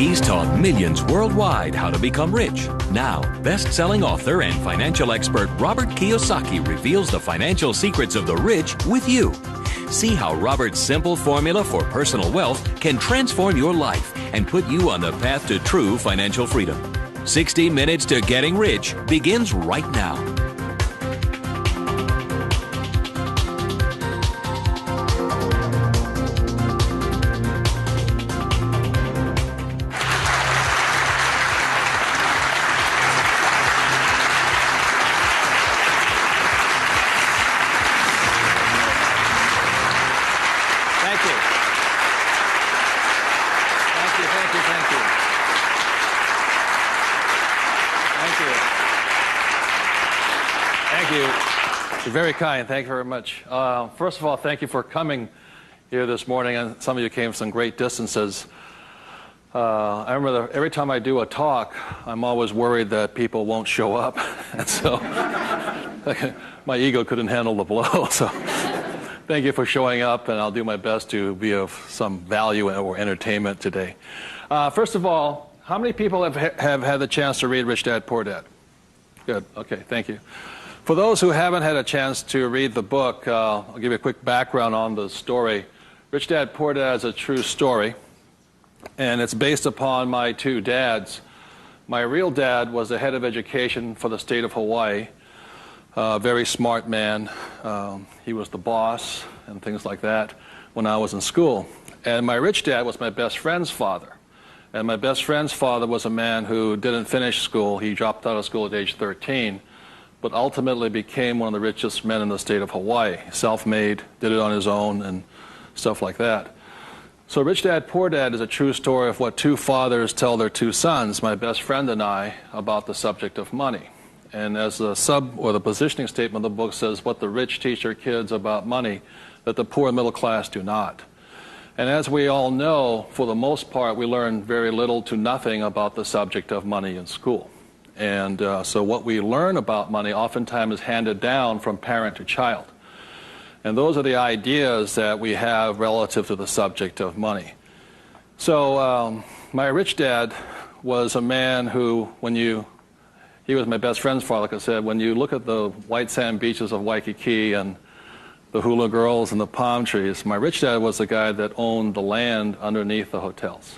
He's taught millions worldwide how to become rich. Now, best-selling author and financial expert Robert Kiyosaki reveals the financial secrets of the rich with you. See how Robert's simple formula for personal wealth can transform your life and put you on the path to true financial freedom. 60 Minutes to Getting Rich begins right now. You're very kind. Thank you very much. First of all, thank you for coming here this morning. And some of you came some great distances. I remember every time I do a talk, I'm always worried that people won't show up. And so my ego couldn't handle the blow. So thank you for showing up, and I'll do my best to be of some value or entertainment today. First of all, how many people have had the chance to read Rich Dad, Poor Dad? Good. Okay, thank you. For those who haven't had a chance to read the book, I'll give you a quick background on the story. Rich Dad, Poor Dad is a true story, and it's based upon my two dads. My real dad was the head of education for the state of Hawaii, a very smart man. He was the boss and things like that when I was in school. And my rich dad was my best friend's father. And my best friend's father was a man who didn't finish school. He dropped out of school at age 13. But ultimately became one of the richest men in the state of Hawaii. Self-made, did it on his own, and stuff like that. So Rich Dad, Poor Dad is a true story of what two fathers tell their two sons, my best friend and I, about the subject of money. And as the the positioning statement of the book says, what the rich teach their kids about money, that the poor and middle class do not. And as we all know, for the most part, we learn very little to nothing about the subject of money in school. And so what we learn about money oftentimes is handed down from parent to child. And those are the ideas that we have relative to the subject of money. So my rich dad was a man who, he was my best friend's father, like I said, when you look at the white sand beaches of Waikiki and the hula girls and the palm trees, my rich dad was the guy that owned the land underneath the hotels.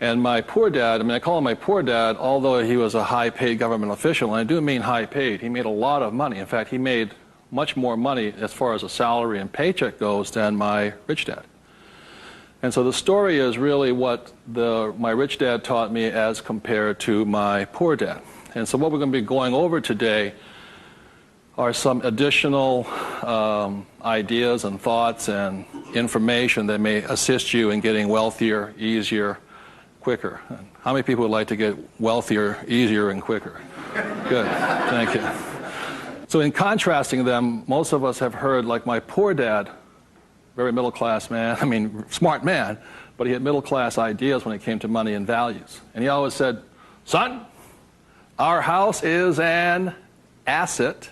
And my poor dad, I call him my poor dad, although he was a high-paid government official, and I do mean high-paid. He made a lot of money. In fact, he made much more money as far as a salary and paycheck goes than my rich dad. And so the story is really what my rich dad taught me as compared to my poor dad. And so what we're going to be going over today are some additional ideas and thoughts and information that may assist you in getting wealthier, easier, quicker. How many people would like to get wealthier, easier, and quicker? Good, thank you. So in contrasting them, most of us have heard, like my poor dad, very middle-class man, smart man, but he had middle-class ideas when it came to money and values. And he always said, son, our house is an asset,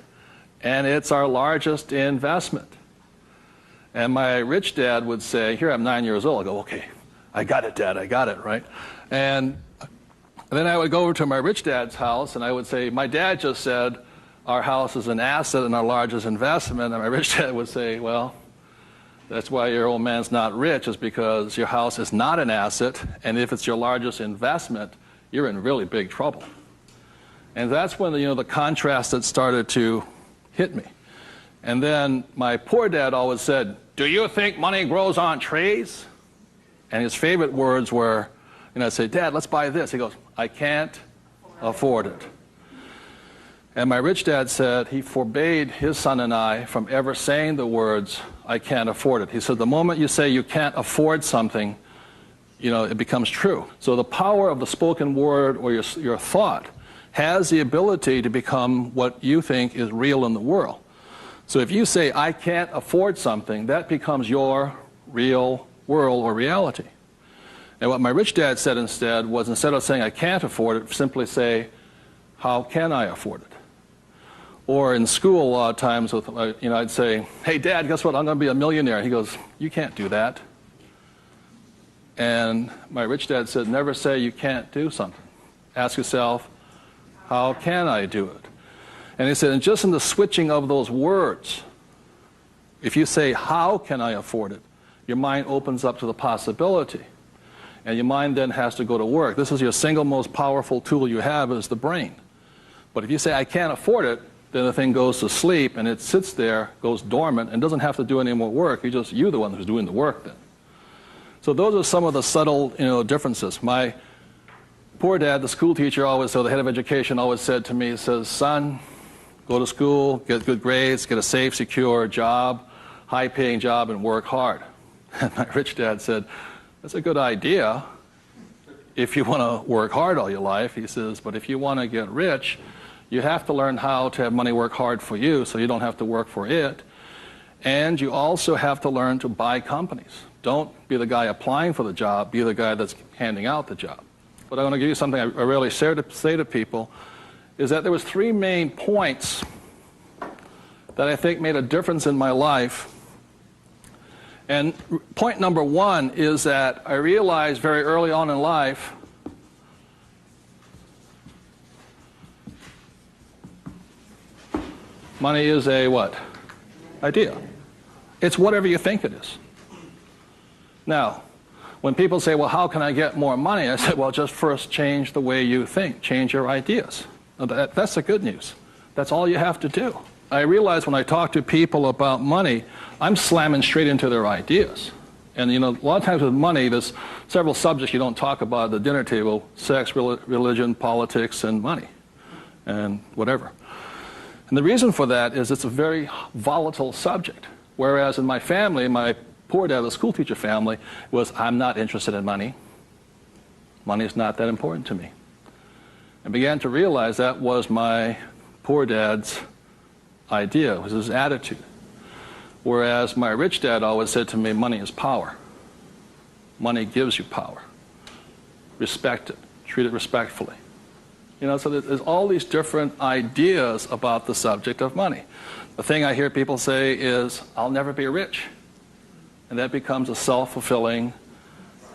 and it's our largest investment. And my rich dad would say, here I'm 9 years old, I go, okay, I got it, Dad, I got it, right? And then I would go over to my rich dad's house, and I would say, my dad just said, our house is an asset and our largest investment. And my rich dad would say, well, that's why your old man's not rich, is because your house is not an asset, and if it's your largest investment, you're in really big trouble. And that's when the contrast that started to hit me. And then my poor dad always said, do you think money grows on trees? And his favorite words were, I'd say, Dad, let's buy this. He goes, I can't afford it. And my rich dad said he forbade his son and I from ever saying the words, I can't afford it. He said, the moment you say you can't afford something, it becomes true. So the power of the spoken word or your thought has the ability to become what you think is real in the world. So if you say, I can't afford something, that becomes your real world or reality. And what my rich dad said instead was, instead of saying I can't afford it, simply say, how can I afford it? Or in school, a lot of times, I'd say, hey, Dad, guess what? I'm going to be a millionaire. He goes, you can't do that. And my rich dad said, never say you can't do something. Ask yourself, how can I do it? And he said, and just in the switching of those words, if you say, how can I afford it? Your mind opens up to the possibility. And your mind then has to go to work. This is your single most powerful tool you have is the brain. But if you say, I can't afford it, then the thing goes to sleep and it sits there, goes dormant, and doesn't have to do any more work. You're the one who's doing the work then. So those are some of the subtle, differences. My poor dad, the school teacher, the head of education, always said to me, he says, son, go to school, get good grades, get a safe, secure job, high-paying job, and work hard. And my rich dad said, that's a good idea if you want to work hard all your life. He says, but if you want to get rich, you have to learn how to have money work hard for you so you don't have to work for it. And you also have to learn to buy companies. Don't be the guy applying for the job, be the guy that's handing out the job. But I want to give you something I rarely say to people, is that there was 3 main points that I think made a difference in my life. And point number 1 is that I realized very early on in life money is a what? Idea. It's whatever you think it is. Now, when people say, well, how can I get more money? I say, well, just first change the way you think. Change your ideas. That's the good news. That's all you have to do. I realize when I talk to people about money, I'm slamming straight into their ideas. And a lot of times with money, there's several subjects you don't talk about at the dinner table: sex, religion, politics, and money, and whatever. And the reason for that is it's a very volatile subject. Whereas in my family, my poor dad, the school teacher family, was, I'm not interested in money. Money is not that important to me. I began to realize that was my poor dad's idea, was his attitude. Whereas my rich dad always said to me, money is power. Money gives you power. Respect it. Treat it respectfully. So there's all these different ideas about the subject of money. The thing I hear people say is, I'll never be rich. And that becomes a self-fulfilling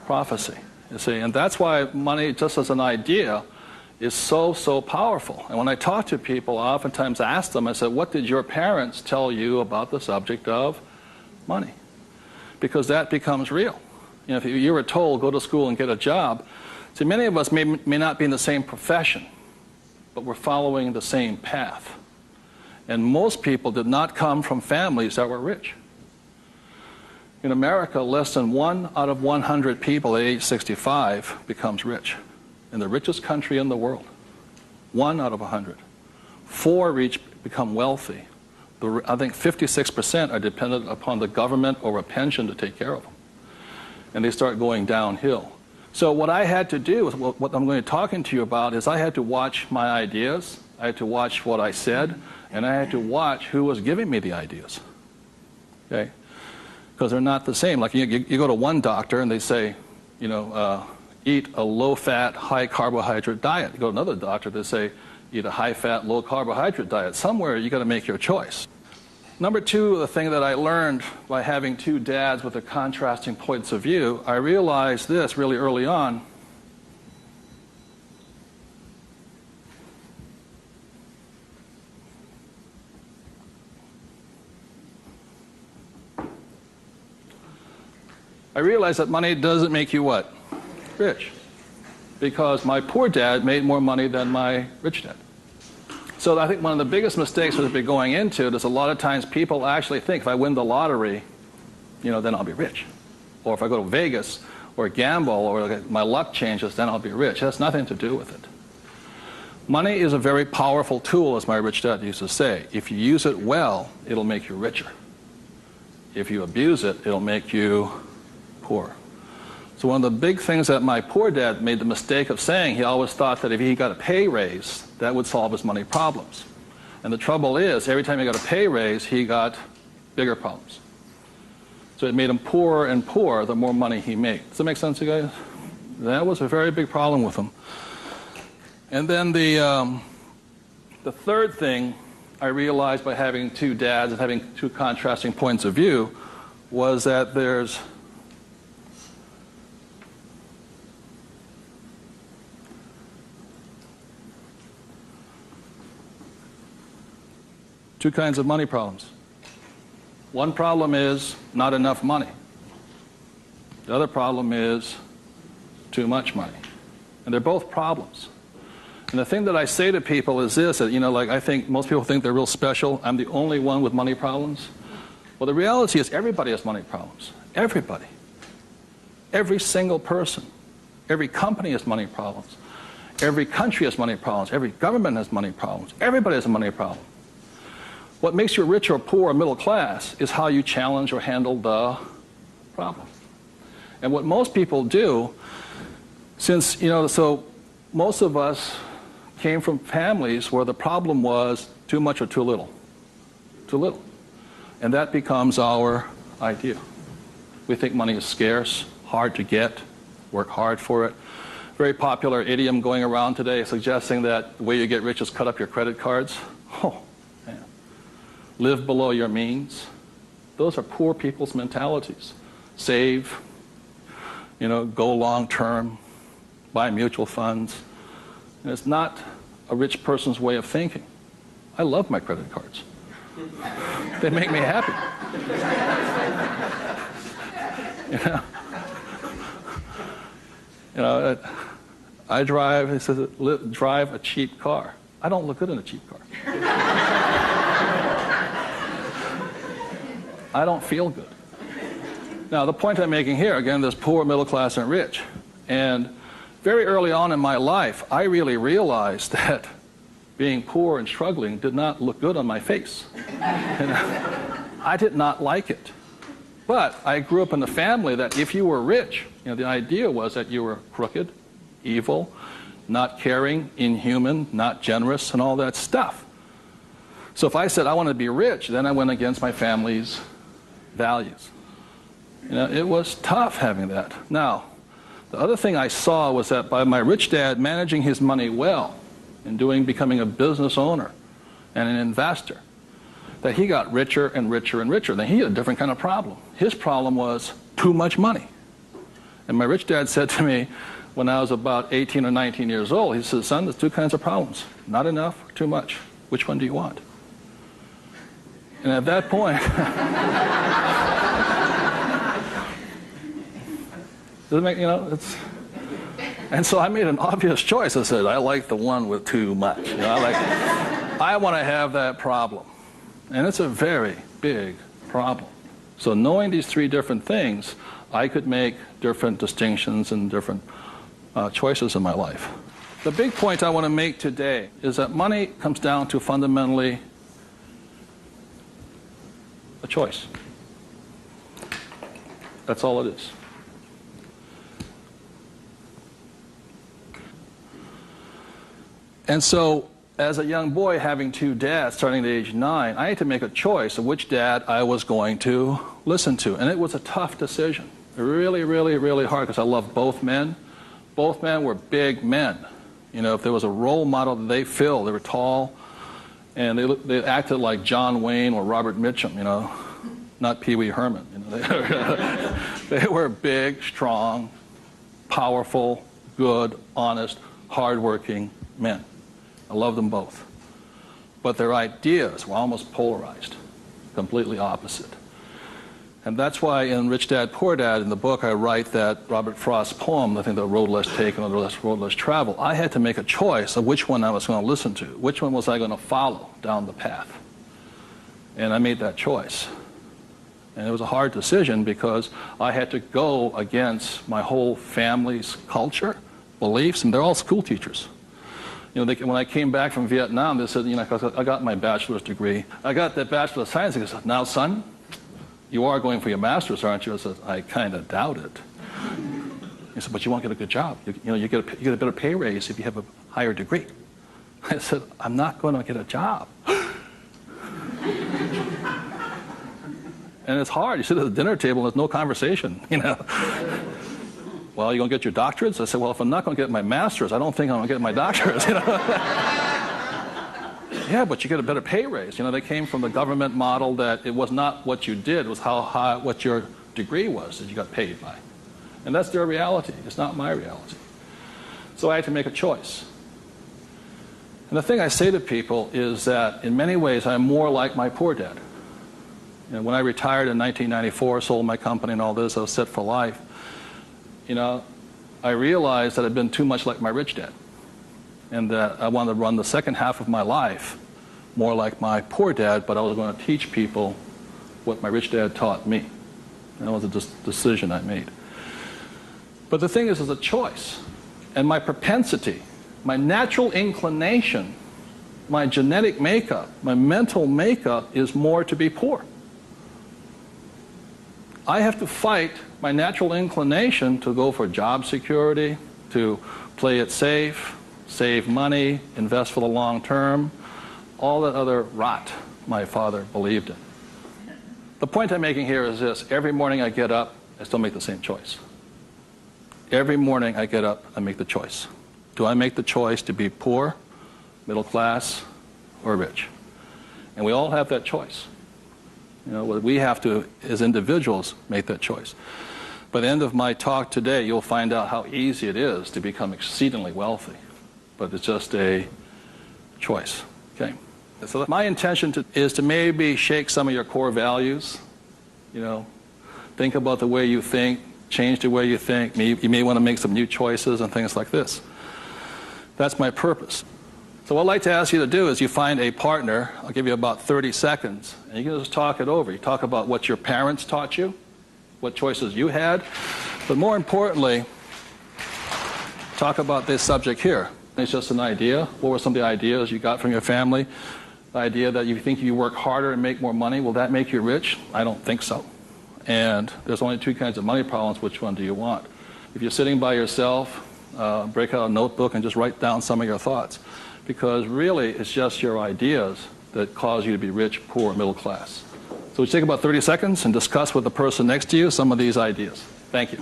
prophecy, you see. And that's why money, just as an idea, is so, so powerful. And when I talk to people, I oftentimes ask them, I said, what did your parents tell you about the subject of money? Because that becomes real. If you were told, go to school and get a job, see, many of us may not be in the same profession, but we're following the same path. And most people did not come from families that were rich. In America, less than 1 out of 100 people at age 65 becomes rich. In the richest country in the world. 1 out of 100. 4 become wealthy. I think 56% are dependent upon the government or a pension to take care of them. And they start going downhill. So what I had to do, what I'm going to be talking to you about, is I had to watch my ideas, I had to watch what I said, and I had to watch who was giving me the ideas. Okay? Because they're not the same. Like you go to one doctor and they say, eat a low-fat, high-carbohydrate diet. You go to another doctor, they say, eat a high-fat, low-carbohydrate diet. Somewhere you got to make your choice. Number 2, the thing that I learned by having 2 dads with their contrasting points of view, I realized this really early on. I realized that money doesn't make you what? Rich. Because my poor dad made more money than my rich dad. So I think one of the biggest mistakes we've been going into is a lot of times people actually think if I win the lottery, then I'll be rich. Or if I go to Vegas or gamble or my luck changes, then I'll be rich. It has nothing to do with it. Money is a very powerful tool, as my rich dad used to say. If you use it well, it'll make you richer. If you abuse it, it'll make you poor. So one of the big things that my poor dad made the mistake of saying, he always thought that if he got a pay raise, that would solve his money problems. And the trouble is, every time he got a pay raise, he got bigger problems. So it made him poorer and poorer the more money he made. Does that make sense, you guys? That was a very big problem with him. And then the third thing I realized by having 2 dads and having 2 contrasting points of view was that there's Two kinds of money problems. One problem is not enough money. The other problem is too much money. And they're both problems. And the thing that I say to people is this, that, like I think most people think they're real special. I'm the only one with money problems. Well, the reality is everybody has money problems. Everybody. Every single person. Every company has money problems. Every country has money problems. Every government has money problems. Everybody has a money problem. What makes you rich or poor or middle class is how you challenge or handle the problem. And what most people do, since, so most of us came from families where the problem was too much or too little. Too little. And that becomes our idea. We think money is scarce, hard to get, work hard for it. Very popular idiom going around today suggesting that the way you get rich is cut up your credit cards. Oh, man. Live below your means. Those are poor people's mentalities. Save, go long term, buy mutual funds. And it's not a rich person's way of thinking. I love my credit cards. They make me happy. I drive, he says, drive a cheap car. I don't look good in a cheap car. I don't feel good. Now, the point I'm making here, again, there's poor, middle class, and rich. And very early on in my life, I really realized that being poor and struggling did not look good on my face. I did not like it. But I grew up in a family that if you were rich, the idea was that you were crooked, evil, not caring, inhuman, not generous, and all that stuff. So if I said I want to be rich, then I went against my family's values. It was tough having that. Now, the other thing I saw was that by my rich dad managing his money well and becoming a business owner and an investor, that he got richer and richer and richer. Then he had a different kind of problem. His problem was too much money. And my rich dad said to me when I was about 18 or 19 years old, he said, son, there's two kinds of problems. Not enough or too much. Which one do you want? And at that point, doesn't make, and so I made an obvious choice. I said, I like the one with too much. I want to have that problem. And it's a very big problem. So knowing these three different things, I could make different distinctions and different choices in my life. The big point I want to make today is that money comes down to fundamentally a choice. That's all it is. And so, as a young boy having two dads starting at age 9, I had to make a choice of which dad I was going to listen to. And it was a tough decision. Really, really, really hard because I loved both men. Both men were big men. If there was a role model that they filled, they were tall, and they acted like John Wayne or Robert Mitchum, not Pee Wee Herman. They were big, strong, powerful, good, honest, hardworking men. I love them both. But their ideas were almost polarized, completely opposite. And that's why in Rich Dad, Poor Dad, in the book, I write that Robert Frost's poem, I think The Road Less Taken or The Road Less Traveled, I had to make a choice of which one I was going to listen to. Which one was I going to follow down the path? And I made that choice. And it was a hard decision because I had to go against my whole family's culture, beliefs, and they're all school teachers. When I came back from Vietnam, they said, I got my bachelor's degree. I got that Bachelor of Science. They said, now, son, you are going for your master's, aren't you? I said, I kind of doubt it. He said, but you won't get a good job. You get a better pay raise if you have a higher degree. I said, I'm not going to get a job. And it's hard. You sit at the dinner table and there's no conversation, Well, you going to get your doctorates? I said, well, if I'm not going to get my master's, I don't think I'm going to get my doctorates. Yeah, but you get a better pay raise. They came from the government model that it was not what you did, it was what your degree was that you got paid by. And that's their reality. It's not my reality. So I had to make a choice. And the thing I say to people is that in many ways I'm more like my poor dad. You know, when I retired in 1994, sold my company and all this, I was set for life. You know, I realized that I'd been too much like my rich dad, and that I wanted to run the second half of my life more like my poor dad, but I was going to teach people what my rich dad taught me. That was a decision I made. But the thing is, it's a choice. And my propensity, my natural inclination, my genetic makeup, my mental makeup is more to be poor. I have to fight my natural inclination to go for job security, to play it safe, save money, invest for the long term, all that other rot my father believed in. The point I'm making here is this: every morning I get up, I still make the same choice. Every morning I get up, I make the choice. Do I make the choice to be poor, middle class, or rich? And we all have that choice. You know, we have to, as individuals, make that choice. By the end of my talk today, you'll find out how easy it is to become exceedingly wealthy. But it's just a choice. Okay? So my intention is to maybe shake some of your core values. You know, think about the way you think, change the way you think. You may want to make some new choices and things like this. That's my purpose. So what I'd like to ask you to do is you find a partner. I'll give you about 30 seconds, and you can just talk it over. You talk about what your parents taught you, what choices you had, but more importantly, talk about this subject here. It's just an idea. What were some of the ideas you got from your family? The idea that you think you work harder and make more money, will that make you rich? I don't think so. And there's only two kinds of money problems. Which one do you want? If you're sitting by yourself, break out a notebook and just write down some of your thoughts. Because really, it's just your ideas that cause you to be rich, poor, middle class. So we take about 30 seconds and discuss with the person next to you some of these ideas. Thank you.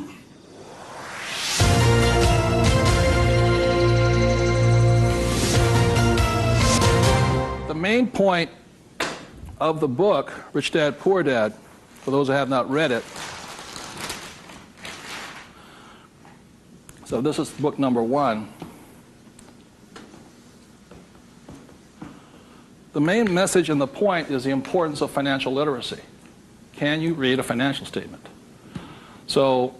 The main point of the book, Rich Dad, Poor Dad, for those who have not read it, so this is book number 1. The main message and the point is the importance of financial literacy. Can you read a financial statement? So,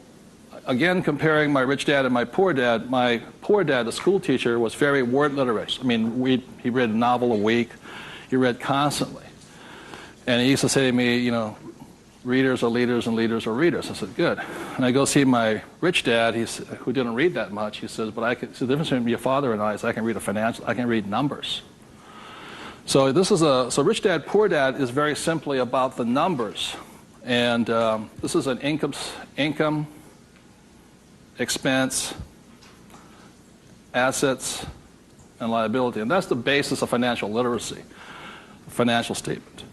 again, comparing my rich dad and my poor dad, the school teacher, was very word literate. I mean, he read a novel a week. He read constantly. And he used to say to me, you know, readers are leaders and leaders are readers. I said, good. And I go see my rich dad, who didn't read that much. He says, but the difference between your father and I is I can read numbers. So so Rich Dad, Poor Dad is very simply about the numbers. And this is an income, expense, assets, and liability. And that's the basis of financial literacy, a financial statement.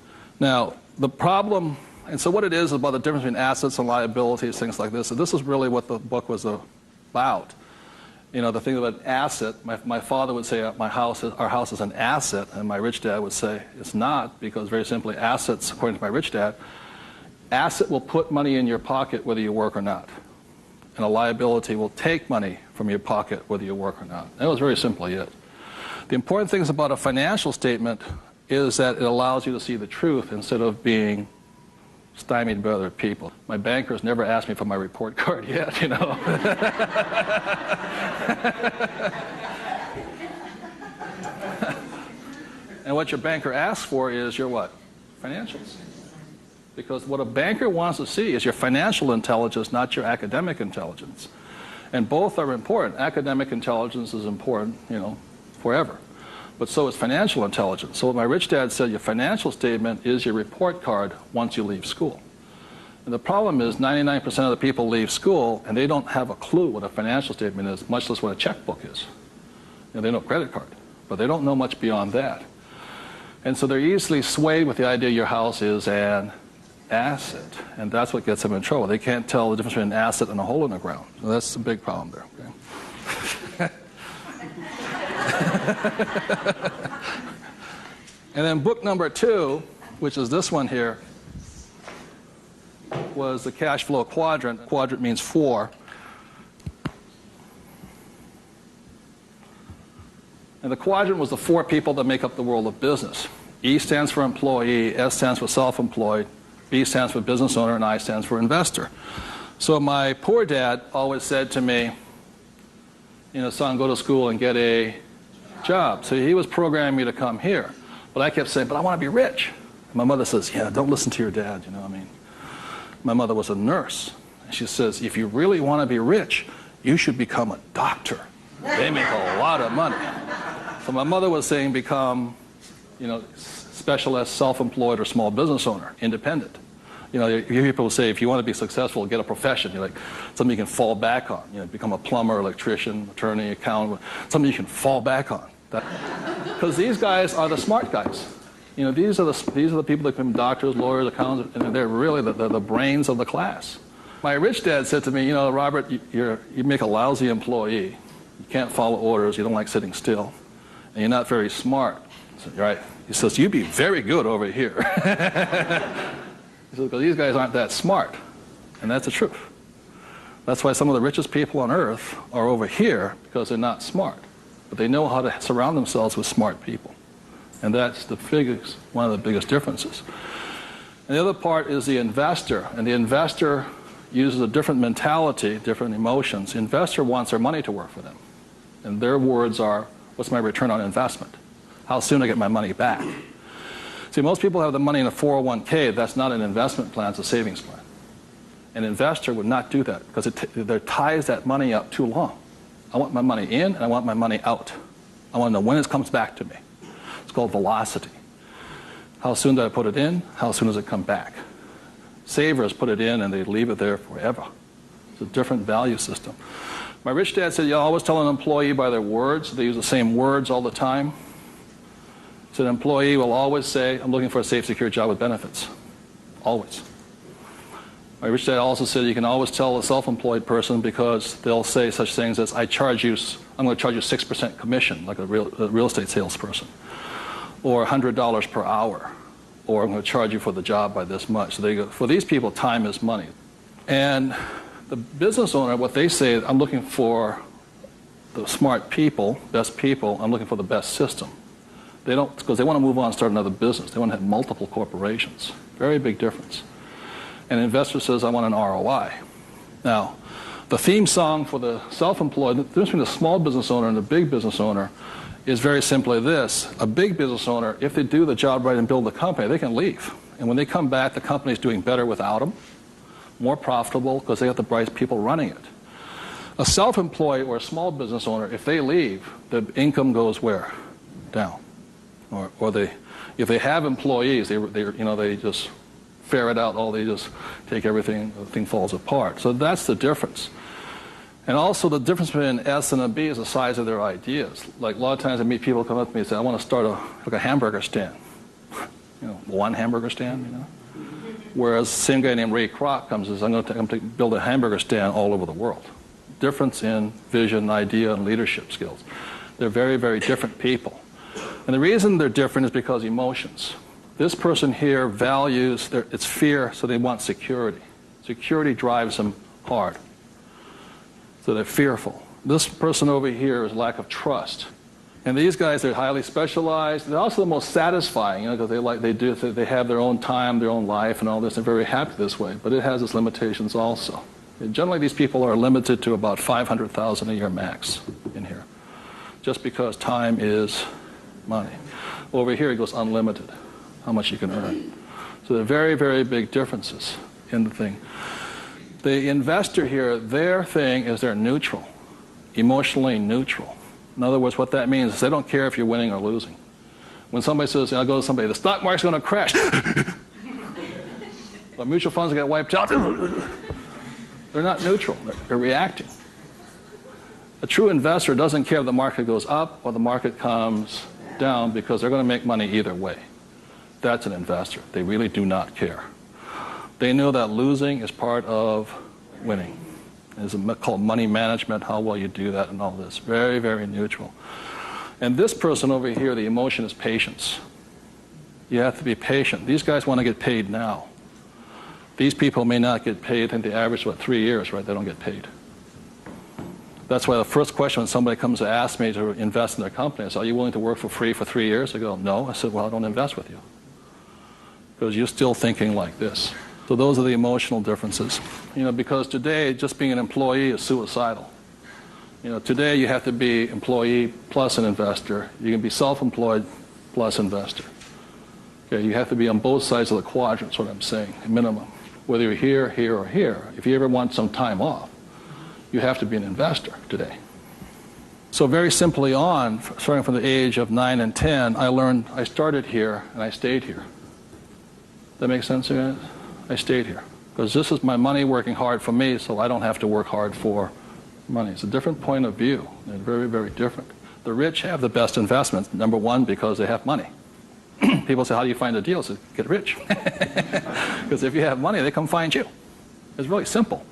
Now, the problem, and so what it is about the difference between assets and liabilities, things like this, and this is really what the book was about. You know, the thing about asset, my father would say our house is an asset, and my rich dad would say it's not, because very simply assets, according to my rich dad, asset will put money in your pocket whether you work or not. And a liability will take money from your pocket whether you work or not. That was very simply it. The important things about a financial statement is that it allows you to see the truth instead of being stymied by other people. My bankers never asked me for my report card yet, you know. And what your banker asks for is your what? Financials. Because what a banker wants to see is your financial intelligence, not your academic intelligence. And both are important. Academic intelligence is important, you know, forever. But so is financial intelligence. So what my rich dad said, your financial statement is your report card once you leave school. And the problem is 99% of the people leave school and they don't have a clue what a financial statement is, much less what a checkbook is. You know, they know credit card, but they don't know much beyond that. And so they're easily swayed with the idea your house is an asset, and that's what gets them in trouble. They can't tell the difference between an asset and a hole in the ground. So that's a big problem there. Okay? And then book number 2, which is this one here, was the cash flow quadrant. Quadrant means 4. And the quadrant was the 4 people that make up the world of business. E stands for employee, S stands for self-employed, B stands for business owner, and I stands for investor. So my poor dad always said to me, son, go to school and get a job. So he was programming me to come here. But I kept saying, but I want to be rich. And my mother says, yeah, don't listen to your dad, My mother was a nurse. And she says, if you really want to be rich, you should become a doctor. They make a lot of money. So my mother was saying become, specialist, self-employed, or small business owner, independent. You hear people say, if you want to be successful, get a profession. Something you can fall back on. Become a plumber, electrician, attorney, accountant, something you can fall back on. Because these guys are the smart guys. These are the people that become doctors, lawyers, accountants, and they're really the brains of the class. My rich dad said to me, Robert, you make a lousy employee. You can't follow orders. You don't like sitting still. And you're not very smart. I said, right. He says, you'd be very good over here. He says, because these guys aren't that smart. And that's the truth. That's why some of the richest people on earth are over here, because they're not smart. But they know how to surround themselves with smart people. And that's one of the biggest differences. And the other part is the investor. And the investor uses a different mentality, different emotions. The investor wants their money to work for them. And their words are, what's my return on investment? How soon I get my money back? See, most people have the money in a 401k. That's not an investment plan, it's a savings plan. An investor would not do that because it ties that money up too long. I want my money in and I want my money out. I want to know when it comes back to me. It's called velocity. How soon do I put it in? How soon does it come back? Savers put it in and they leave it there forever. It's a different value system. My rich dad said, you always tell an employee by their words. They use the same words all the time. So an employee will always say, I'm looking for a safe, secure job with benefits. Always. My rich dad also said you can always tell a self-employed person because they'll say such things as, I'm going to charge you 6% commission, like a real estate salesperson, or $100 per hour, or I'm going to charge you for the job by this much. So they go, for these people, time is money. And the business owner, what they say, I'm looking for the smart people, best people, I'm looking for the best system. They don't, because they want to move on and start another business. They want to have multiple corporations. Very big difference. And an investor says, I want an ROI. Now, the theme song for the self-employed, the difference between the small business owner and the big business owner is very simply this. A big business owner, if they do the job right and build the company, they can leave. And when they come back, the company's doing better without them, more profitable because they got the bright people running it. A self-employed or a small business owner, if they leave, the income goes where? Down. If they have employees, they just ferret out they just take everything, the thing falls apart. So that's the difference. And also the difference between an S and a B is the size of their ideas. Like a lot of times I meet people come up to me and say, I want to start a hamburger stand. One hamburger stand, Whereas the same guy named Ray Kroc comes and says, I'm going to build a hamburger stand all over the world. Difference in vision, idea, and leadership skills. They're very, very different people. And the reason they're different is because emotions. This person here values, it's fear, so they want security. Security drives them hard. So they're fearful. This person over here is lack of trust. And these guys, they're highly specialized. They're also the most satisfying, because they have their own time, their own life, and all this. They're very happy this way, but it has its limitations also. And generally, these people are limited to about $500,000 a year max in here, just because time is money. Over here, it goes unlimited, how much you can earn. So there are very, very big differences in the thing. The investor here, their thing is they're neutral, emotionally neutral. In other words, what that means is they don't care if you're winning or losing. When somebody says, I'll go to somebody, the stock market's going to crash. The mutual funds get wiped out. They're not neutral. They're reacting. A true investor doesn't care if the market goes up or the market comes down because they're going to make money either way. That's an investor. They really do not care. They know that losing is part of winning. It's called money management, how well you do that and all this. Very, very neutral. And this person over here, the emotion is patience. You have to be patient. These guys want to get paid now. These people may not get paid, I think the average is 3 years, right? They don't get paid. That's why the first question when somebody comes to ask me to invest in their company is, are you willing to work for free for 3 years? I go, no. I said, well, I don't invest with you. Because you're still thinking like this. So those are the emotional differences. Because today, just being an employee is suicidal. Today you have to be employee plus an investor. You can be self-employed plus investor. Okay, you have to be on both sides of the quadrant, is what I'm saying, minimum. Whether you're here, here, or here. If you ever want some time off, you have to be an investor today. So very simply on, starting from the age of 9 and 10, I started here and I stayed here. That makes sense, you guys? I stayed here. Because this is my money working hard for me, so I don't have to work hard for money. It's a different point of view. They're very, very different. The rich have the best investments, number one, because they have money. People say, how do you find the deals? I say, get rich. Because if you have money, they come find you. It's really simple.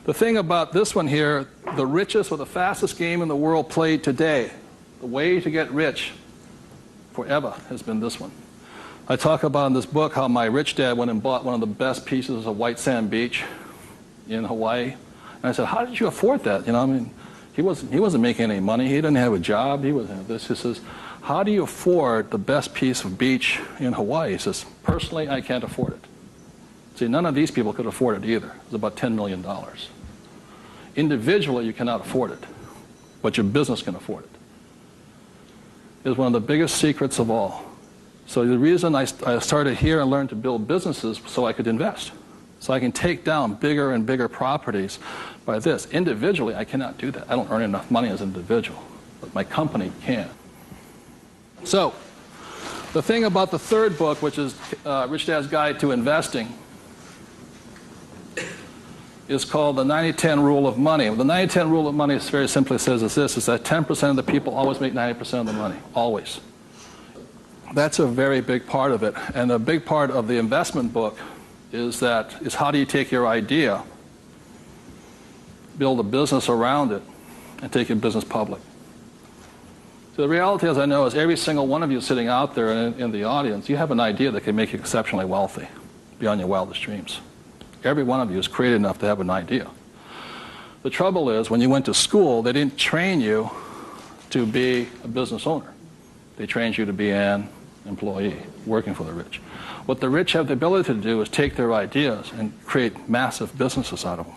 The thing about this one here, the richest or the fastest game in the world played today, the way to get rich forever has been this one. I talk about in this book how my rich dad went and bought one of the best pieces of white sand beach in Hawaii. And I said, how did you afford that? He wasn't making any money. He didn't have a job. He wasn't this. He says, how do you afford the best piece of beach in Hawaii? He says, personally, I can't afford it. See, none of these people could afford it either. It was about $10 million. Individually, you cannot afford it, but your business can afford it. It's one of the biggest secrets of all. So the reason I started here and learned to build businesses so I could invest. So I can take down bigger and bigger properties by this. Individually, I cannot do that. I don't earn enough money as an individual, but my company can. So the thing about the third book, which is Rich Dad's Guide to Investing, is called the 90-10 rule of money. The 90-10 rule of money very simply says is this, is that 10% of the people always make 90% of the money, always. That's a very big part of it. And a big part of the investment book is how do you take your idea, build a business around it, and take your business public. So the reality, as I know, is every single one of you sitting out there in the audience, you have an idea that can make you exceptionally wealthy beyond your wildest dreams. Every one of you is creative enough to have an idea. The trouble is, when you went to school, they didn't train you to be a business owner. They trained you to be an employee, working for the rich. What the rich have the ability to do is take their ideas and create massive businesses out of them.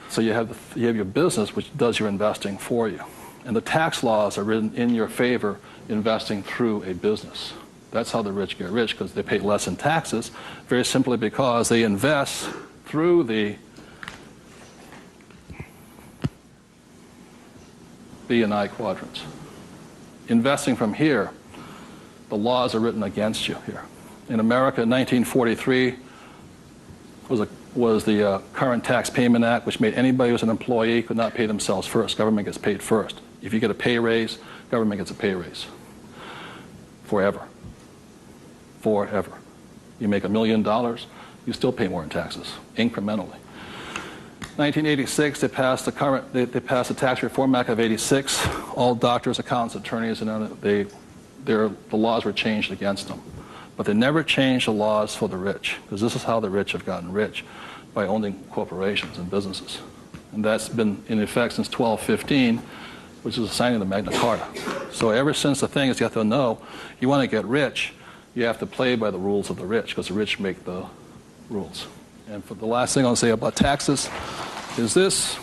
So you have your business, which does your investing for you. And the tax laws are written in your favor, investing through a business. That's how the rich get rich, because they pay less in taxes, very simply because they invest through the B and I quadrants. Investing from here, the laws are written against you here. In America, 1943 was the Current Tax Payment Act, which made anybody who was an employee could not pay themselves first. Government gets paid first. If you get a pay raise, government gets a pay raise. Forever. Forever. You make $1 million, you still pay more in taxes, incrementally. 1986, they passed the Tax Reform Act of '86. All doctors, accountants, attorneys, and the laws were changed against them. But they never changed the laws for the rich, because this is how the rich have gotten rich, by owning corporations and businesses. And that's been in effect since 1215, which is the signing of the Magna Carta. So ever since the thing is, you have to know, you want to get rich, you have to play by the rules of the rich, because the rich make the rules. And for the last thing I'll say about taxes is this.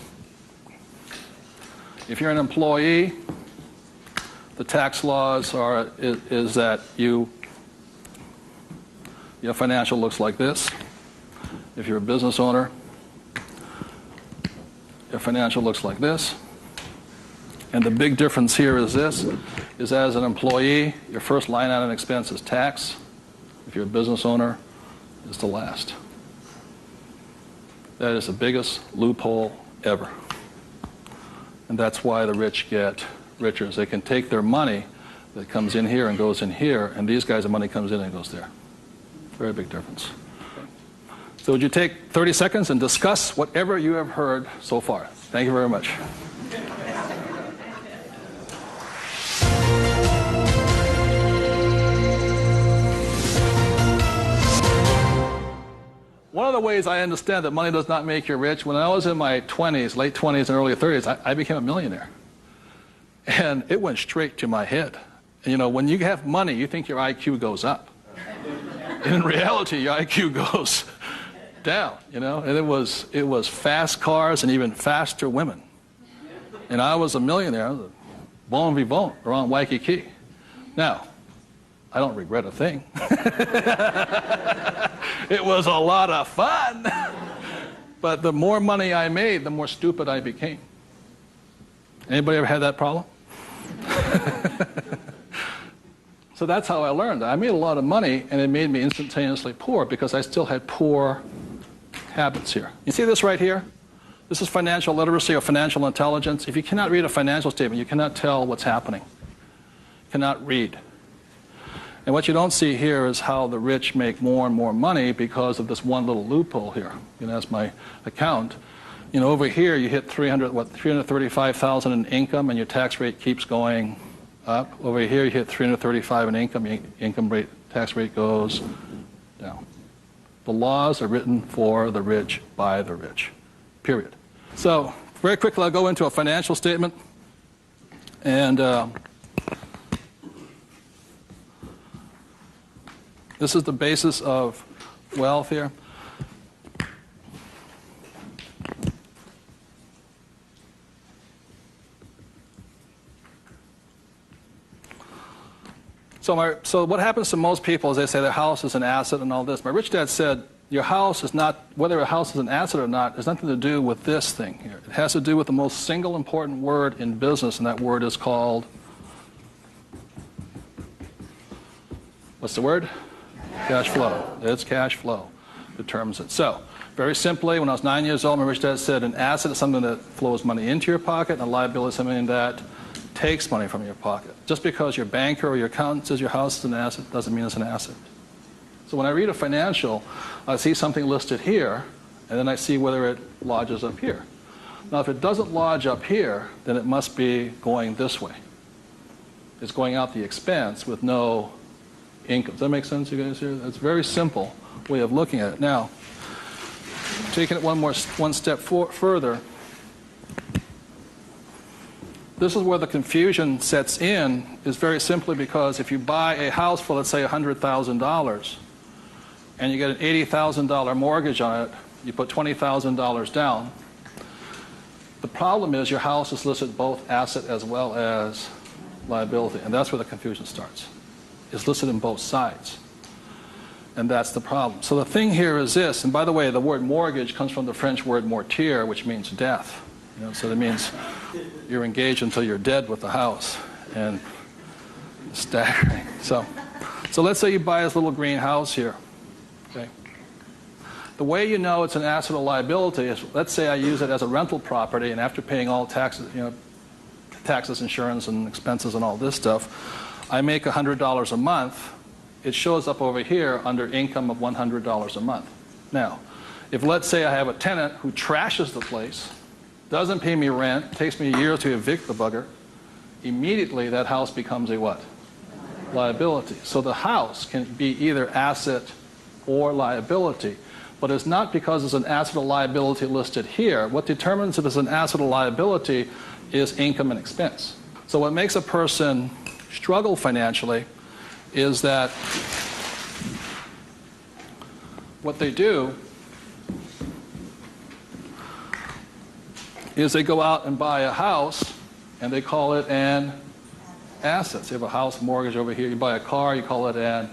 If you're an employee, the tax laws is that your financial looks like this. If you're a business owner, your financial looks like this. And the big difference here is this, is as an employee, your first line item expense is tax. If you're a business owner, it's the last. That is the biggest loophole ever. And that's why the rich get richer. Is they can take their money that comes in here and goes in here, and these guys' money comes in and goes there. Very big difference. So would you take 30 seconds and discuss whatever you have heard so far? Thank you very much. One of of ways I understand that money does not make you rich. When I was in my 20s, late 20s and early 30s, I became a millionaire. And it went straight to my head. And you know, when you have money, you think your IQ goes up. In reality, your IQ goes down, you know. And it was fast cars and even faster women. And I was a millionaire. I was a bon vivant around Waikiki. Now, I don't regret a thing. It was a lot of fun. But the more money I made, the more stupid I became. Anybody ever had that problem? So that's how I learned. I made a lot of money, and it made me instantaneously poor because I still had poor habits here. You see this right here? This is financial literacy or financial intelligence. If you cannot read a financial statement, you cannot tell what's happening. You cannot read. And what you don't see here is how the rich make more and more money because of this one little loophole here. You know, that's my account. You know, over here you hit 335,000 in income, and your tax rate keeps going up. Over here you hit 335 in income, your income rate, tax rate goes down. The laws are written for the rich by the rich, period. So very quickly I'll go into a financial statement, and this is the basis of wealth here. So what happens to most people is they say their house is an asset and all this. My rich dad said, your house is not, whether a house is an asset or not, has nothing to do with this thing here. It has to do with the most single important word in business, and that word is called, what's the word? Cash flow. It's cash flow determines it. So, very simply, when I was 9 years old, my rich dad said an asset is something that flows money into your pocket, and a liability is something that takes money from your pocket. Just because your banker or your accountant says your house is an asset doesn't mean it's an asset. So when I read a financial, I see something listed here, and then I see whether it lodges up here. Now, if it doesn't lodge up here, then it must be going this way. It's going out the expense with no income. Does that make sense, you guys here? That's a very simple way of looking at it. Now, taking it one step further, this is where the confusion sets in, is very simply because if you buy a house for, let's say, $100,000, and you get an $80,000 mortgage on it, you put $20,000 down, the problem is your house is listed both asset as well as liability, and that's where the confusion starts. It's listed in both sides, and that's the problem. So the thing here is this, and by the way, the word mortgage comes from the French word mortir, which means death. You know, so that means you're engaged until you're dead with the house, and it's staggering. So let's say you buy this little green house here. Okay. The way you know it's an asset or liability is, let's say I use it as a rental property, and after paying all taxes, you know, taxes, insurance, and expenses, and all this stuff, I make $100 a month. It shows up over here under income of $100 a month. Now, if let's say I have a tenant who trashes the place, doesn't pay me rent, takes me a year to evict the bugger, immediately that house becomes a what? Liability. So the house can be either asset or liability, but it's not because it's an asset or liability listed here. What determines if it's an asset or liability is income and expense. So what makes a person struggle financially is that what they do is they go out and buy a house, and they call it an asset. So you have a house mortgage over here. You buy a car, you call it an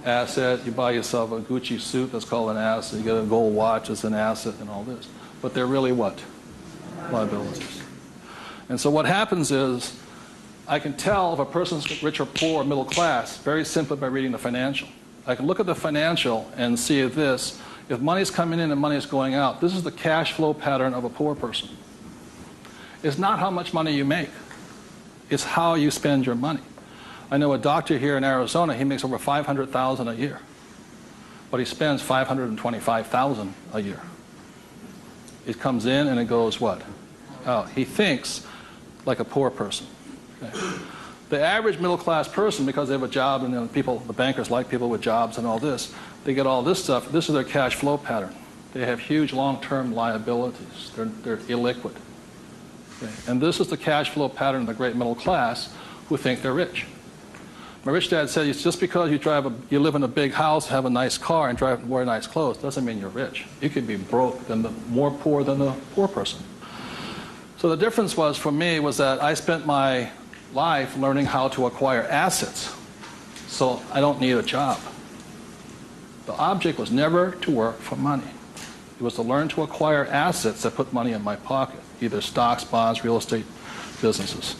asset. You buy yourself a Gucci suit, that's called an asset. You get a gold watch, it's an asset, and all this. But they're really what? Liabilities. And so what happens is, I can tell if a person's rich or poor or middle class very simply by reading the financial. I can look at the financial and see this. If money's coming in and money's going out, this is the cash flow pattern of a poor person. It's not how much money you make. It's how you spend your money. I know a doctor here in Arizona, he makes over $500,000 a year. But he spends $525,000 a year. It comes in and it goes what? Out. He thinks like a poor person. Okay. The average middle class person, because they have a job and the bankers like people with jobs and all this, they get all this stuff. This is their cash flow pattern. They have huge long-term liabilities. They're illiquid. Okay? And this is the cash flow pattern of the great middle class who think they're rich. My rich dad said, it's just because you live in a big house, have a nice car, and wear nice clothes, doesn't mean you're rich. You could be broke, more poor than the poor person. So the difference was, for me, was that I spent my life learning how to acquire assets. So I don't need a job. The object was never to work for money. It was to learn to acquire assets that put money in my pocket, either stocks, bonds, real estate, businesses.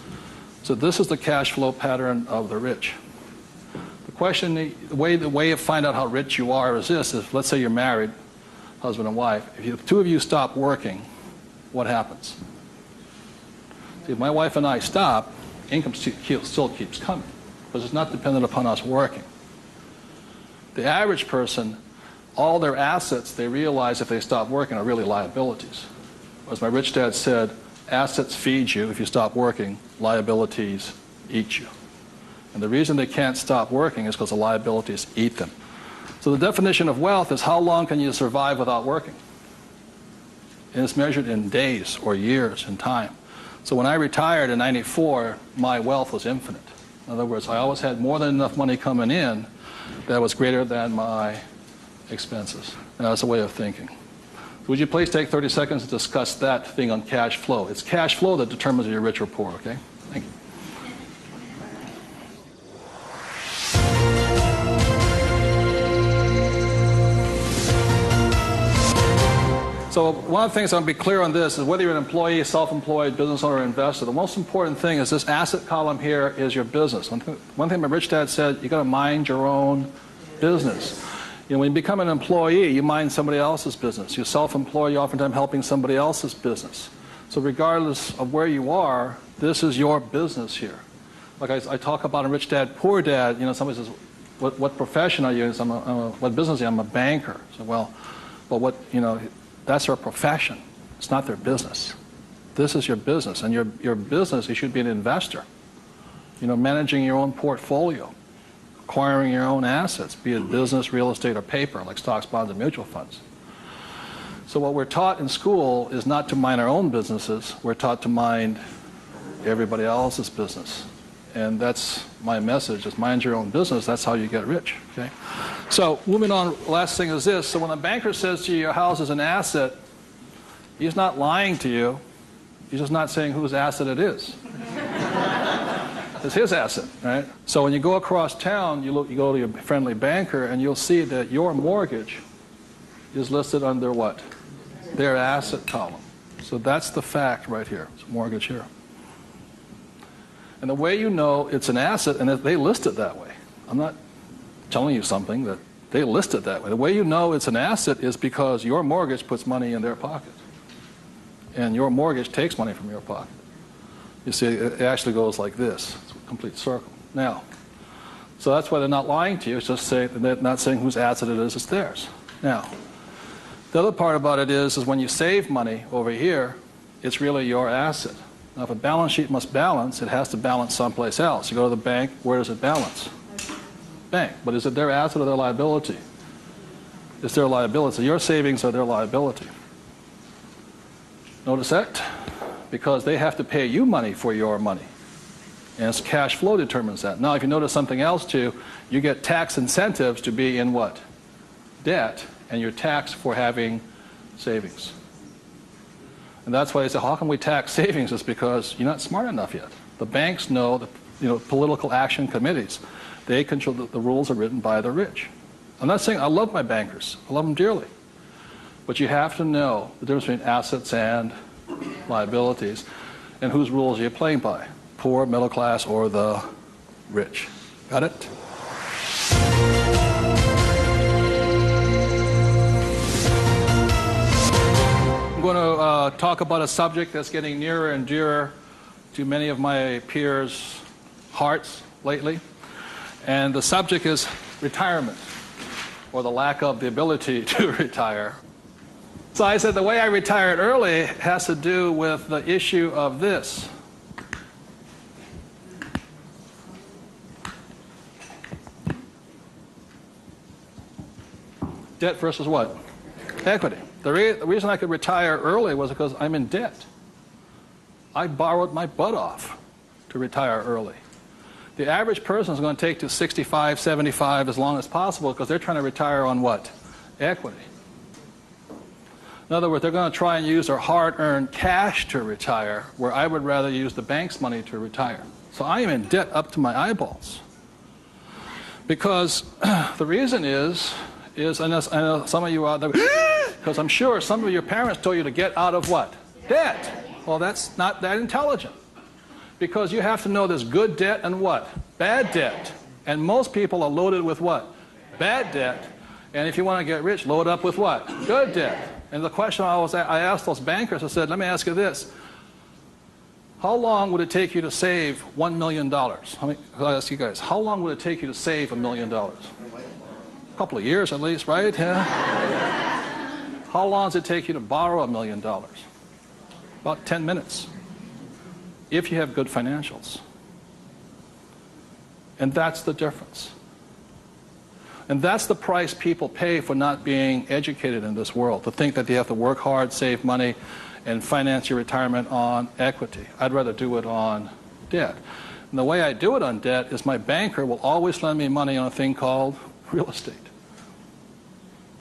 So this is the cash flow pattern of the rich. The way to find out how rich you are is this: is let's say you're married, husband and wife. If the two of you stop working, what happens? See, if my wife and I stop, income still keeps coming, because it's not dependent upon us working. The average person, all their assets, they realize if they stop working, are really liabilities. As my rich dad said, assets feed you if you stop working, liabilities eat you. And the reason they can't stop working is because the liabilities eat them. So the definition of wealth is how long can you survive without working? And it's measured in days or years in time. So when I retired in '94, my wealth was infinite. In other words, I always had more than enough money coming in that was greater than my expenses. And that's a way of thinking. Would you please take 30 seconds to discuss that thing on cash flow? It's cash flow that determines if you're rich or poor, okay? Thank you. So one of the things I want to be clear on this is whether you're an employee, self-employed, business owner, or investor, the most important thing is this asset column here is your business. One thing my rich dad said, you got to mind your own business. You know, when you become an employee, you mind somebody else's business. You're self-employed, you're oftentimes helping somebody else's business. So regardless of where you are, this is your business here. Like I talk about a rich dad, poor dad, you know, somebody says, what profession are you in? What business are you? I'm a banker. So, well, what, you know, that's their profession. It's not their business. This is your business. And your business, you should be an investor. You know, managing your own portfolio, acquiring your own assets, be it business, real estate, or paper, like stocks, bonds, and mutual funds. So what we're taught in school is not to mind our own businesses. We're taught to mind everybody else's business. And that's my message, is mind your own business. That's how you get rich, okay? So moving on, last thing is this. So when a banker says to you your house is an asset, he's not lying to you. He's just not saying whose asset it is. It's his asset, right? So when you go across town, you go to your friendly banker, and you'll see that your mortgage is listed under what? Their asset column. So that's the fact right here. It's a mortgage here. And the way you know it's an asset, and they list it that way. I'm not telling you something, that they list it that way. The way you know it's an asset is because your mortgage puts money in their pocket. And your mortgage takes money from your pocket. You see, it actually goes like this. It's a complete circle. Now, so that's why they're not lying to you. It's just saying, they're not saying whose asset it is, it's theirs. Now, the other part about it is when you save money over here, it's really your asset. Now, if a balance sheet must balance, it has to balance someplace else. You go to the bank, where does it balance? Bank. But is it their asset or their liability? It's their liability. Your savings are their liability. Notice that? Because they have to pay you money for your money. And it's cash flow determines that. Now, if you notice something else too, you get tax incentives to be in what? Debt, and you're taxed for having savings. And that's why I say, how can we tax savings? It's because you're not smart enough yet. The banks know, political action committees, they control, the rules are written by the rich. I'm not saying I love my bankers. I love them dearly. But you have to know the difference between assets and liabilities, and whose rules are you playing by? Poor, middle class, or the rich? Got it? I'm going to talk about a subject that's getting nearer and dearer to many of my peers' hearts lately. And the subject is retirement, or the lack of the ability to retire. So I said the way I retired early has to do with the issue of this. Debt versus what? Equity. The reason I could retire early was because I'm in debt. I borrowed my butt off to retire early. The average person is going to take to 65, 75 as long as possible because they're trying to retire on what? Equity. In other words, they're going to try and use their hard-earned cash to retire, where I would rather use the bank's money to retire. So I am in debt up to my eyeballs. Because the reason is I know some of you out there, because I'm sure some of your parents told you to get out of what? Debt. Well, that's not that intelligent. Because you have to know there's good debt and what? Bad debt. And most people are loaded with what? Bad debt. And if you want to get rich, load up with what? Good debt. And the question I asked those bankers, I said, let me ask you this. How long would it take you to save $1 million? I'll ask you guys, how long would it take you to save $1 million? A couple of years at least, right? Yeah. How long does it take you to borrow $1 million? About 10 minutes. If you have good financials. And that's the difference. And that's the price people pay for not being educated in this world, to think that they have to work hard, save money, and finance your retirement on equity. I'd rather do it on debt. And the way I do it on debt is my banker will always lend me money on a thing called real estate.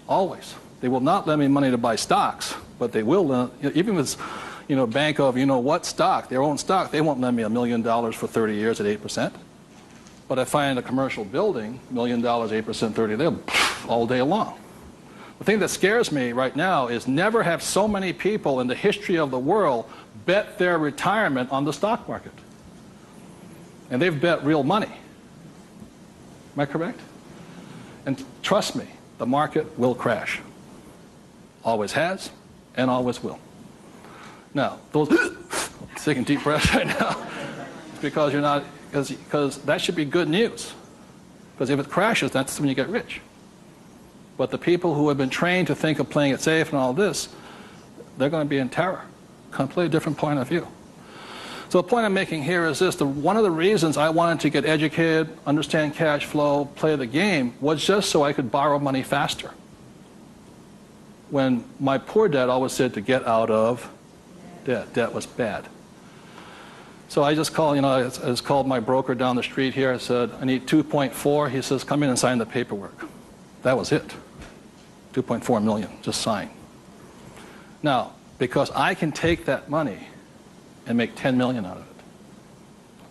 Always. They will not lend me money to buy stocks, but they will lend, even if it's bank of what stock, their own stock, they won't lend me $1 million for 30 years at 8%. But if I find a commercial building, $1 million, 8%, 30, they'll all day long. The thing that scares me right now is never have so many people in the history of the world bet their retirement on the stock market. And they've bet real money. Am I correct? And trust me, the market will crash. Always has and always will. Now, those taking deep breaths right now, it's because you're not, because that should be good news. Because if it crashes, that's when you get rich. But the people who have been trained to think of playing it safe and all this, they're going to be in terror. Completely different point of view. So the point I'm making here is this. One of the reasons I wanted to get educated, understand cash flow, play the game, was just so I could borrow money faster. When my poor dad always said to get out of debt. Debt was bad. So I just called, I just called my broker down the street here. I said, I need 2.4. He says, come in and sign the paperwork. That was it. 2.4 million, just sign. Now, because I can take that money and make 10 million out of it,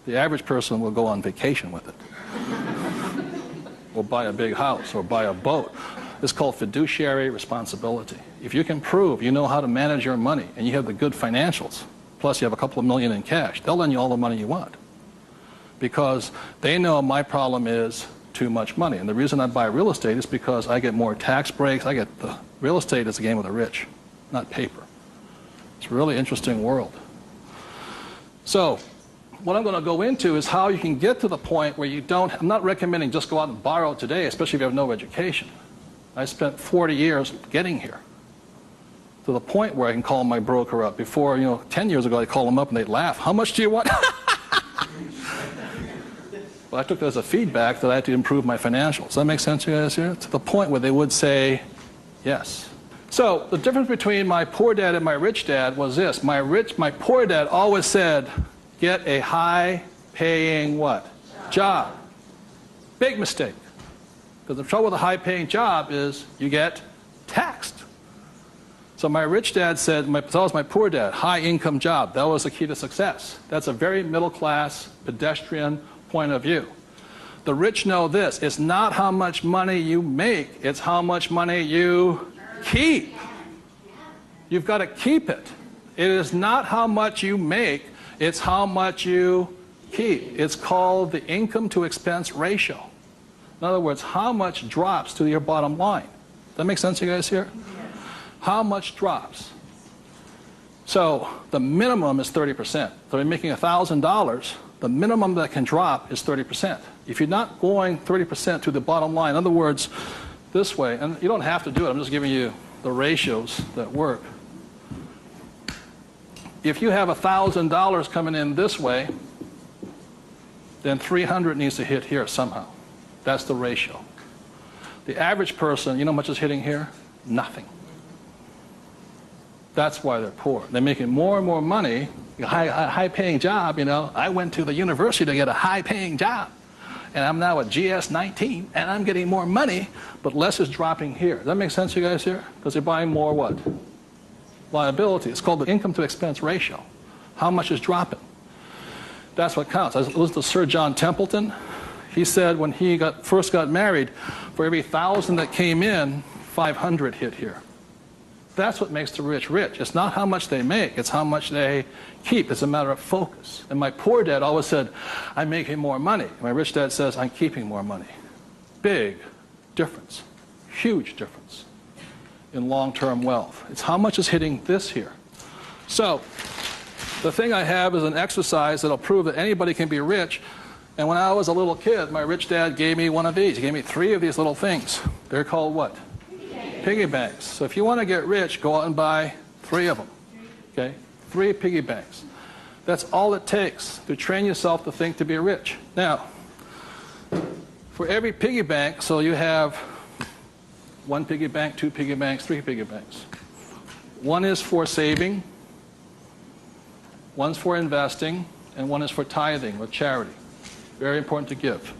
the average person will go on vacation with it. Or buy a big house, or buy a boat. It's called fiduciary responsibility. If you can prove you know how to manage your money and you have the good financials, plus you have a couple of million in cash, they'll lend you all the money you want. Because they know my problem is too much money. And the reason I buy real estate is because I get more tax breaks. Real estate is a game of the rich, not paper. It's a really interesting world. So what I'm going to go into is how you can get to the point where you don't, I'm not recommending just go out and borrow today, especially if you have no education. I spent 40 years getting here to the point where I can call my broker up. Before, 10 years ago, I'd call them up and they'd laugh. How much do you want? Well, I took that as a feedback that I had to improve my financials. Does that make sense to you guys here? To the point where they would say yes. So the difference between my poor dad and my rich dad was this. My poor dad always said, get a high-paying what? Job. Big mistake. Because the trouble with a high-paying job is you get taxed. So my rich dad said, so was my poor dad, high-income job. That was the key to success. That's a very middle-class, pedestrian point of view. The rich know this. It's not how much money you make. It's how much money you keep. You've got to keep it. It is not how much you make. It's how much you keep. It's called the income to expense ratio. In other words, how much drops to your bottom line. Does that make sense to you guys here? How much drops? So the minimum is 30%. So if you're making $1,000, the minimum that can drop is 30%. If you're not going 30% to the bottom line, in other words, this way, and you don't have to do it, I'm just giving you the ratios that work. If you have $1,000 coming in this way, then 300 needs to hit here somehow. That's the ratio. The average person, you know how much is hitting here? Nothing. That's why they're poor. They're making more and more money, a high-paying job, you know. I went to the university to get a high-paying job, and I'm now at GS-19, and I'm getting more money, but less is dropping here. Does that make sense to you guys here? Because they're buying more what? Liability. It's called the income-to-expense ratio. How much is dropping? That's what counts. I listened to Sir John Templeton. He said when he first got married, for every 1,000 that came in, 500 hit here. That's what makes the rich rich. It's not how much they make, it's how much they keep. It's a matter of focus. And my poor dad always said, I'm making more money. My rich dad says, I'm keeping more money. Big difference, huge difference in long-term wealth. It's how much is hitting this here. So the thing I have is an exercise that'll prove that anybody can be rich. And when I was a little kid, my rich dad gave me one of these. He gave me 3 of these little things. They're called what? Piggy banks. So if you want to get rich, go out and buy 3 of them. Okay? 3 piggy banks. That's all it takes to train yourself to think to be rich. Now, for every piggy bank, so you have 1 piggy bank, 2 piggy banks, 3 piggy banks. 1 is for saving, 1's for investing, and 1 is for tithing or charity. Very important to give.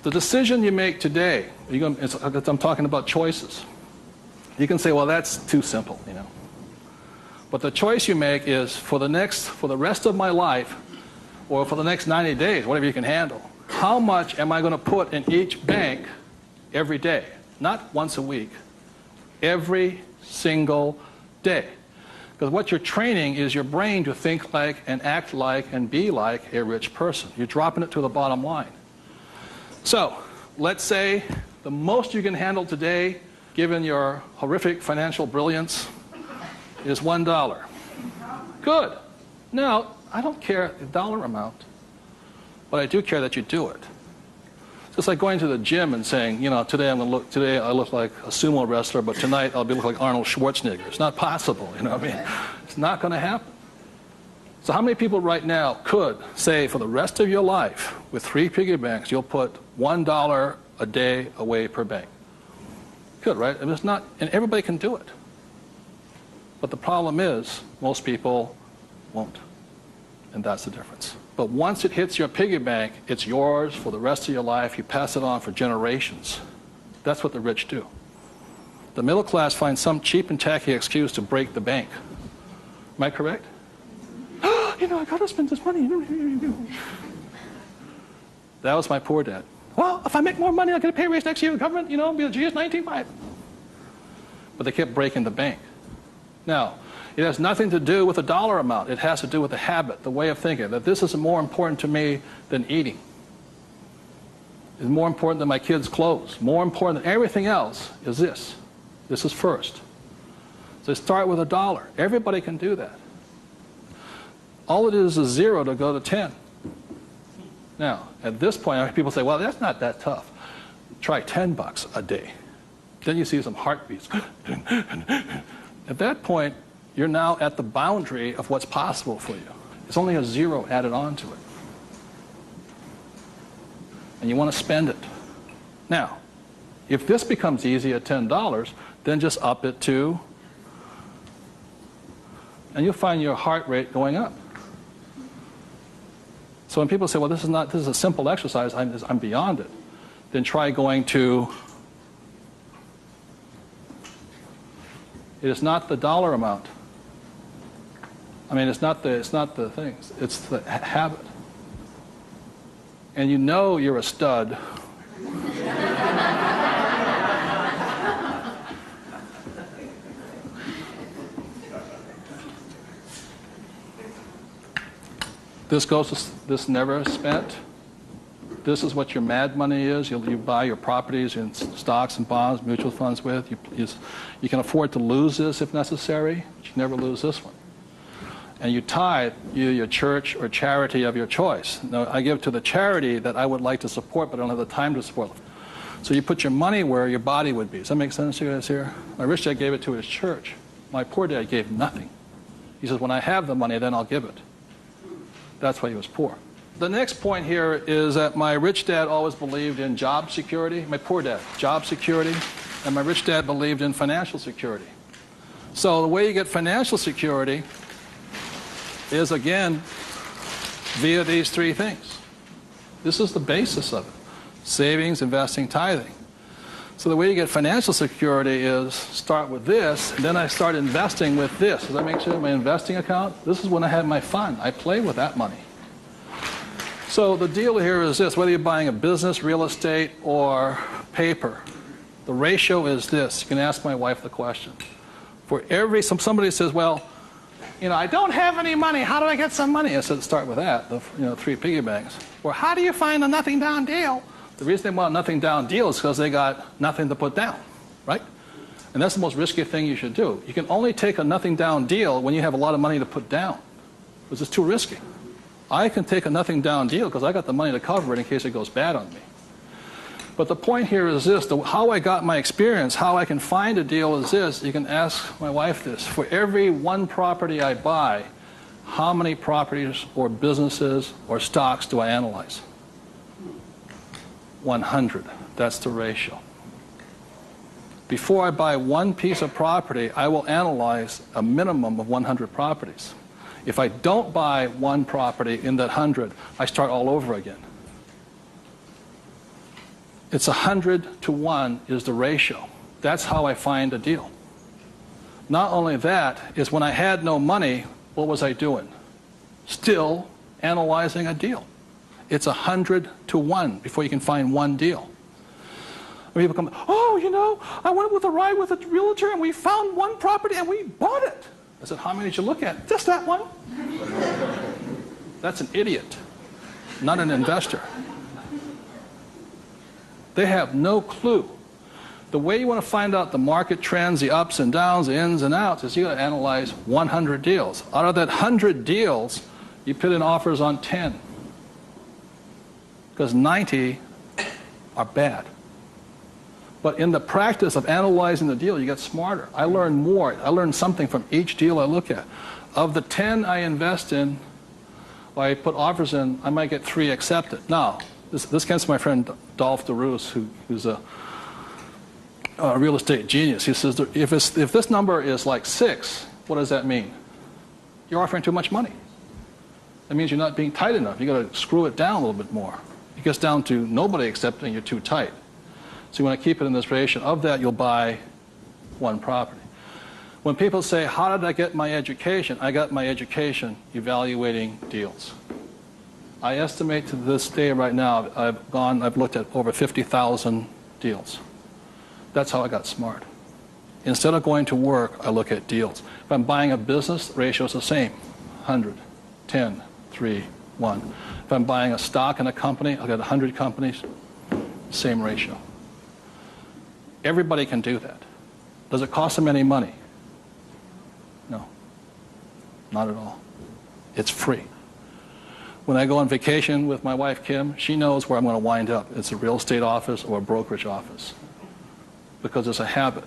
The decision you make today, I'm talking about choices. You can say, well, that's too simple, you know. But the choice you make is for the rest of my life, or for the next 90 days, whatever you can handle, how much am I going to put in each bank every day? Not once a week, every single day. Because what you're training is your brain to think like and act like and be like a rich person. You're dropping it to the bottom line. So, let's say the most you can handle today, given your horrific financial brilliance, is $1. Good. Now, I don't care the dollar amount, but I do care that you do it. It's like going to the gym and saying, you know, today I look like a sumo wrestler, but tonight I'll look like Arnold Schwarzenegger. It's not possible, you know what I mean? It's not going to happen. So how many people right now could say for the rest of your life, with 3 piggy banks, you'll put $1 a day away per bank? Good, right? And it's not, and everybody can do it. But the problem is, most people won't. And that's the difference. But once it hits your piggy bank, it's yours for the rest of your life. You pass it on for generations. That's what the rich do. The middle class finds some cheap and tacky excuse to break the bank. Am I correct? You know, I got to spend this money. That was my poor dad. Well, if I make more money, I'll get a pay raise next year. The government, you know, be a GS-19.5. But they kept breaking the bank. Now, it has nothing to do with the dollar amount. It has to do with the habit, the way of thinking, that this is more important to me than eating. It's more important than my kids' clothes. More important than everything else is this. This is first. So start with $1. Everybody can do that. All it is 0 to go to 10. Now, at this point, people say, well, that's not that tough. Try $10 a day. Then you see some heartbeats. At that point, you're now at the boundary of what's possible for you. It's only a 0 added on to it. And you want to spend it. Now, if this becomes easy at $10, then just up it to, and you'll find your heart rate going up. So when people say, well, this is a simple exercise, I'm beyond it, then try going to, it is not the dollar amount. I mean, it's not the things, it's the habit. And you know you're a stud. This never spent. This is what your mad money is. You buy your properties and stocks and bonds, mutual funds with. You can afford to lose this if necessary, but you never lose this one. And you tithe your church or charity of your choice. Now, I give to the charity that I would like to support, but I don't have the time to support. So you put your money where your body would be. Does that make sense to you guys here? My rich dad gave it to his church. My poor dad gave nothing. He says, when I have the money, then I'll give it. That's why he was poor. The next point here is that my rich dad always believed in job security. My poor dad, job security. And my rich dad believed in financial security. So the way you get financial security is, again, via these three things. This is the basis of it. Savings, investing, tithing. So the way you get financial security is start with this, and then I start investing with this. Does that make sense? My investing account, this is when I had my fun. I play with that money. So the deal here is this, whether you're buying a business, real estate, or paper, the ratio is this. You can ask my wife the question. For every, somebody says, well, I don't have any money. How do I get some money? I said, start with that, the 3 piggy banks. Or how do you find a nothing down deal? The reason they want a nothing down deal is because they got nothing to put down, right? And that's the most risky thing you should do. You can only take a nothing down deal when you have a lot of money to put down, because it's too risky. I can take a nothing down deal because I got the money to cover it in case it goes bad on me. But the point here is this, how I got my experience, how I can find a deal is this. You can ask my wife this. For every one property I buy, how many properties or businesses or stocks do I analyze? 100. That's the ratio. Before I buy one piece of property, I will analyze a minimum of 100 properties. If I don't buy one property in that 100, I start all over again. It's 100 to 1 is the ratio. That's how I find a deal. Not only that, is when I had no money, what was I doing? Still analyzing a deal. It's 100 to 1 before you can find one deal. When people come, I went with a ride with a realtor and we found one property and we bought it. I said, how many did you look at? Just that one. That's an idiot, not an investor. They have no clue. The way you want to find out the market trends, the ups and downs, the ins and outs, is you got to analyze 100 deals. Out of that 100 deals, you put in offers on 10. Because 90 are bad. But in the practice of analyzing the deal, you get smarter. I learn more. I learn something from each deal I look at. Of the 10 I invest in, or I put offers in, I might get 3 accepted. Now, this comes from my friend Dolph DeRoos, who's a real estate genius. He says, if this number is like 6, what does that mean? You're offering too much money. That means you're not being tight enough. You've got to screw it down a little bit more. It gets down to nobody accepting you're too tight. So you want to keep it in this ratio. Of that, you'll buy one property. When people say, how did I get my education? I got my education evaluating deals. I estimate to this day right now, I've looked at over 50,000 deals. That's how I got smart. Instead of going to work, I look at deals. If I'm buying a business, the ratio is the same. 100, 10, 3, 1. If I'm buying a stock in a company, I've got 100 companies, same ratio. Everybody can do that. Does it cost them any money? No, not at all. It's free. When I go on vacation with my wife, Kim, she knows where I'm going to wind up. It's a real estate office or a brokerage office, because it's a habit.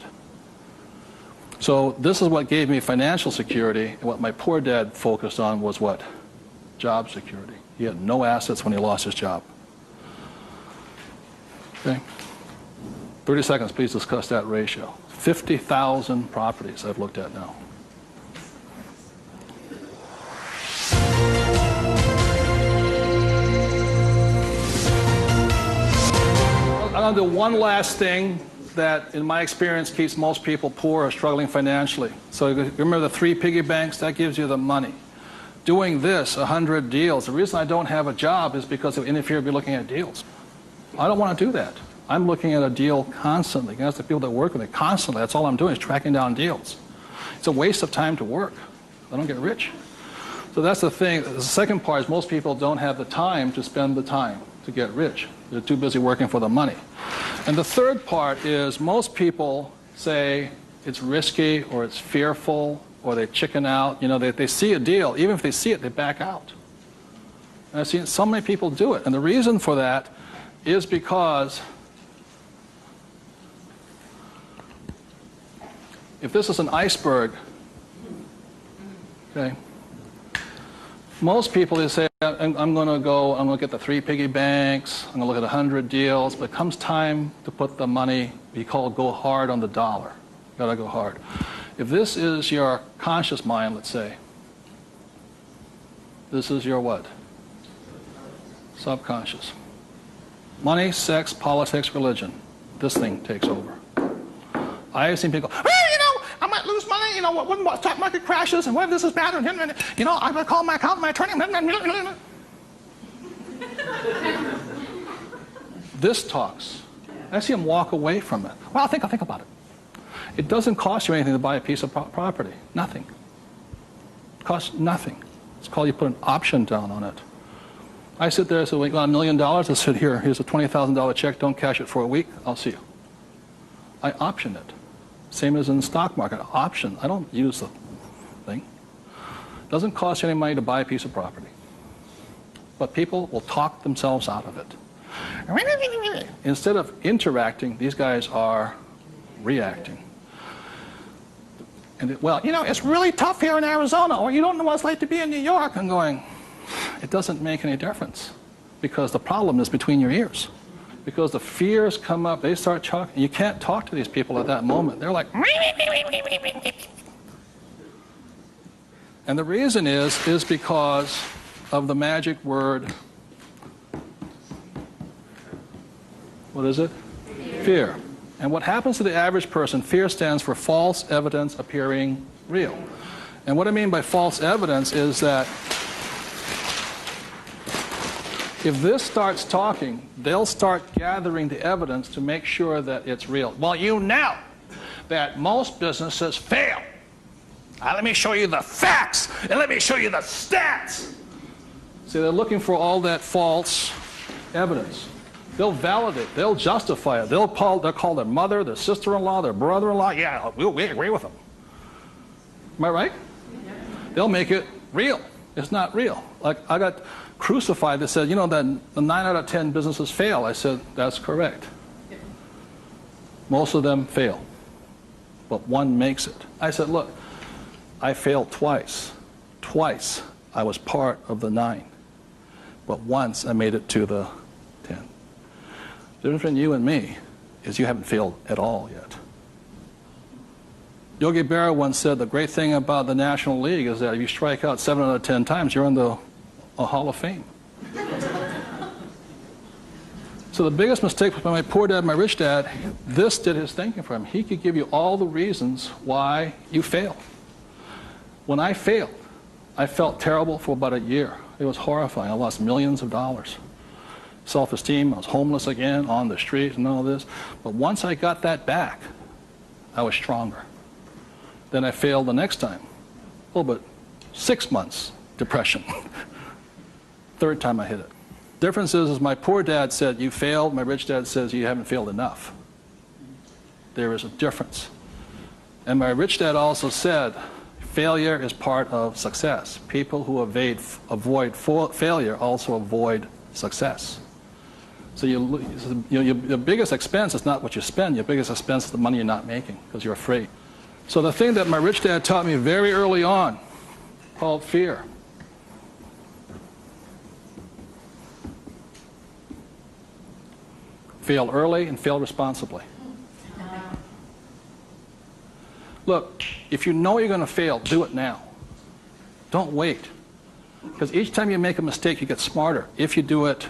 So this is what gave me financial security, and what my poor dad focused on was what? Job security. He had no assets when he lost his job. Okay? 30 seconds, please discuss that ratio. 50,000 properties I've looked at now. I'm going to do one last thing that, in my experience, keeps most people poor or struggling financially. So you remember the 3 piggy banks? That gives you the money. Doing this, 100 deals. The reason I don't have a job is because it interferes with looking at deals. I don't want to do that. I'm looking at a deal constantly. That's the people that work with it constantly. That's all I'm doing is tracking down deals. It's a waste of time to work. I don't get rich. So that's the thing. The second part is most people don't have the time to spend the time to get rich. They're too busy working for the money. And the third part is most people say it's risky or it's fearful or they chicken out. You know, they see a deal. Even if they see it, they back out. And I've seen so many people do it. And the reason for that is because if this is an iceberg, okay, most people, they say, I'm going to get the 3 piggy banks, I'm going to look at 100 deals, but it comes time to put the money, we call it go hard on the dollar. Got to go hard. If this is your conscious mind, let's say, this is your what? Subconscious. Money, sex, politics, religion. This thing takes over. I have seen people go, I might lose money, when the stock market crashes, and what if this is bad, and I'm going to call my accountant, my attorney. This talks. I see him walk away from it. Well, I'll think about it. It doesn't cost you anything to buy a piece of property. Nothing. It costs nothing. It's called you put an option down on it. I sit there and say, well, you got $1 million? I said, here's a $20,000 check. Don't cash it for a week. I'll see you. I option it. Same as in the stock market. Option. I don't use the thing. It doesn't cost you any money to buy a piece of property. But people will talk themselves out of it. Instead of interacting, these guys are reacting. And it's really tough here in Arizona, or you don't know what it's like to be in New York. I'm going, it doesn't make any difference, because the problem is between your ears. Because the fears come up, they start talking. You can't talk to these people at that moment. They're like, and the reason is because of the magic word. What is it? Fear. And what happens to the average person, fear stands for false evidence appearing real. And what I mean by false evidence is that if this starts talking, they'll start gathering the evidence to make sure that it's real. Well, you know that most businesses fail. Let me show you the facts, and let me show you the stats. See, they're looking for all that false evidence. They'll validate, they'll justify it. They'll call their mother, their sister-in-law, their brother-in-law. Yeah, we agree with them. Am I right? Yeah. They'll make it real. It's not real. Like, I got crucified that said, that the 9 out of 10 businesses fail. I said, that's correct. Yeah. Most of them fail, but one makes it. I said, look, I failed twice. Twice I was part of the 9, but once I made it to the 10. The difference between you and me is you haven't failed at all yet. Yogi Berra once said the great thing about the National League is that if you strike out 7 out of 10 times, you're in the Hall of Fame. So the biggest mistake was by my poor dad, my rich dad. This did his thinking for him. He could give you all the reasons why you fail. When I failed, I felt terrible for about a year. It was horrifying. I lost millions of dollars. Self-esteem, I was homeless again, on the street and all this. But once I got that back, I was stronger. Then I failed the next time. Oh, but 6 months depression. Third time I hit it. Difference is my poor dad said, you failed. My rich dad says, you haven't failed enough. There is a difference. And my rich dad also said, failure is part of success. People who avoid failure also avoid success. So your biggest expense is not what you spend. Your biggest expense is the money you're not making because you're afraid. So the thing that my rich dad taught me very early on, called fear. Fail early and fail responsibly. Look, if you know you're going to fail, do it now. Don't wait. Because each time you make a mistake, you get smarter if you do it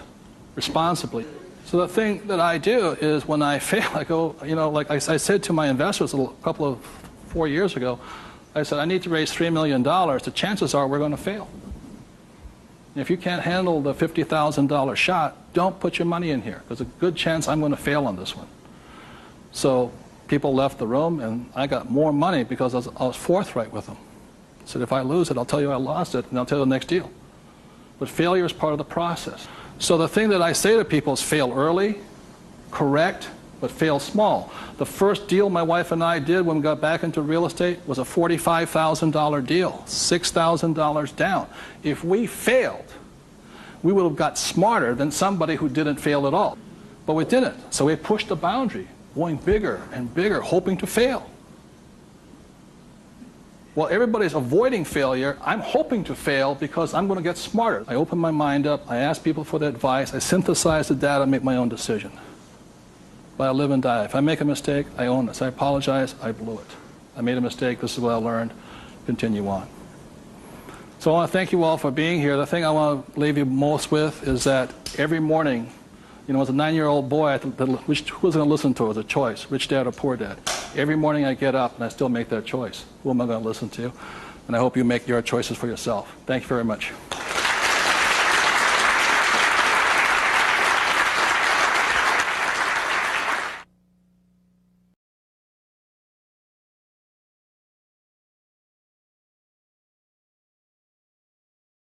responsibly. So the thing that I do is when I fail, I go, like I said to my investors a couple of 4 years ago, I said, I need to raise $3 million. The chances are we're going to fail. And if you can't handle the $50,000 shot, don't put your money in here. There's a good chance I'm going to fail on this one. So people left the room, and I got more money because I was forthright with them. I said, if I lose it, I'll tell you I lost it, and I'll tell you the next deal. But failure is part of the process. So the thing that I say to people is fail early, correct, but fail small. The first deal my wife and I did when we got back into real estate was a $45,000 deal, $6,000 down. If we failed, we would have got smarter than somebody who didn't fail at all. But we didn't. So we pushed the boundary, going bigger and bigger, hoping to fail. While everybody's avoiding failure, I'm hoping to fail because I'm going to get smarter. I open my mind up, I ask people for their advice, I synthesize the data, make my own decision. But I live and die. If I make a mistake, I own this. I apologize, I blew it. I made a mistake. This is what I learned. Continue on. So I want to thank you all for being here. The thing I want to leave you most with is that every morning, you know, as a 9-year-old boy, I thought, who was going to listen to? It was a choice, rich dad or poor dad. Every morning I get up and I still make that choice. Who am I going to listen to? And I hope you make your choices for yourself. Thank you very much.